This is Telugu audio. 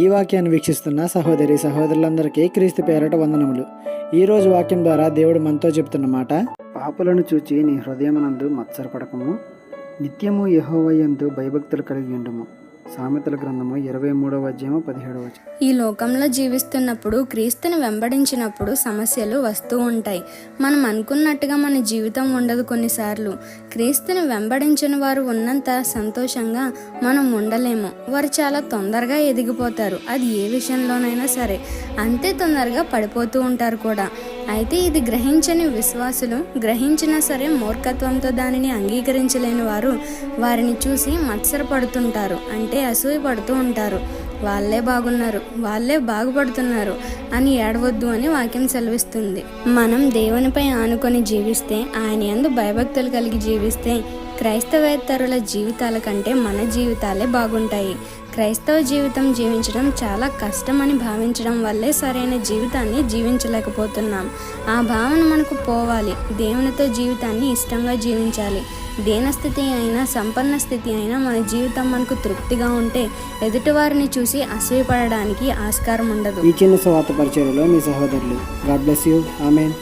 ఈ వాక్యాన్ని వీక్షిస్తున్న సహోదరి సహోదరులందరికీ క్రీస్తు పేరట వందనములు. ఈరోజు వాక్యం ద్వారా దేవుడు మనతో చెప్తున్న మాట: పాపులను చూచి నీ హృదయమునందు మత్సరపడకము, నిత్యము యెహోవా యందు భయభక్తులు కలిగి ఉండుము. సామెతల గ్రంథము 23:17. ఈ లోకంలో జీవిస్తున్నప్పుడు, క్రీస్తుని వెంబడించినప్పుడు సమస్యలు వస్తూ ఉంటాయి. మనం అనుకున్నట్టుగా మన జీవితం ఉండదు. కొన్నిసార్లు క్రీస్తుని వెంబడించిన వారు ఉన్నంత సంతోషంగా మనం ఉండలేము. వారు చాలా తొందరగా ఎదిగిపోతారు. అది ఏ విషయంలోనైనా సరే అంతే తొందరగా పడిపోతూ ఉంటారు కూడా. అయితే ఇది గ్రహించని విశ్వాసులు, గ్రహించినా సరే మూర్ఖత్వంతో దానిని అంగీకరించలేని వారు వారిని చూసి మత్సరపడుతుంటారు, అంటే అసూయ పడుతూ ఉంటారు. వాళ్ళే బాగున్నారు, వాళ్ళే బాగుపడుతున్నారు అని ఏడవద్దు అని వాక్యం సెలవిస్తుంది. మనం దేవునిపై ఆనుకొని జీవిస్తే, ఆయన యందు భయభక్తులు కలిగి జీవిస్తే క్రైస్తవేతరుల జీవితాల కంటే మన జీవితాలే బాగుంటాయి. క్రైస్తవ జీవితం జీవించడం చాలా కష్టం అని భావించడం వల్లే సరైన జీవితాన్ని జీవించలేకపోతున్నాం. ఆ భావన మనకు పోవాలి. దేవునితో జీవితాన్ని ఇష్టంగా జీవించాలి. దీనస్థితి అయినా సంపన్న స్థితి అయినా మన జీవితం మనకు తృప్తిగా ఉంటే ఎదుటివారిని చూసి అసూయపడడానికి ఆస్కారం ఉండదు. ఈ చిన్న స్వార్థ పరిచర్యలో మీ సహోదరులు. God bless you. ఆమేన్.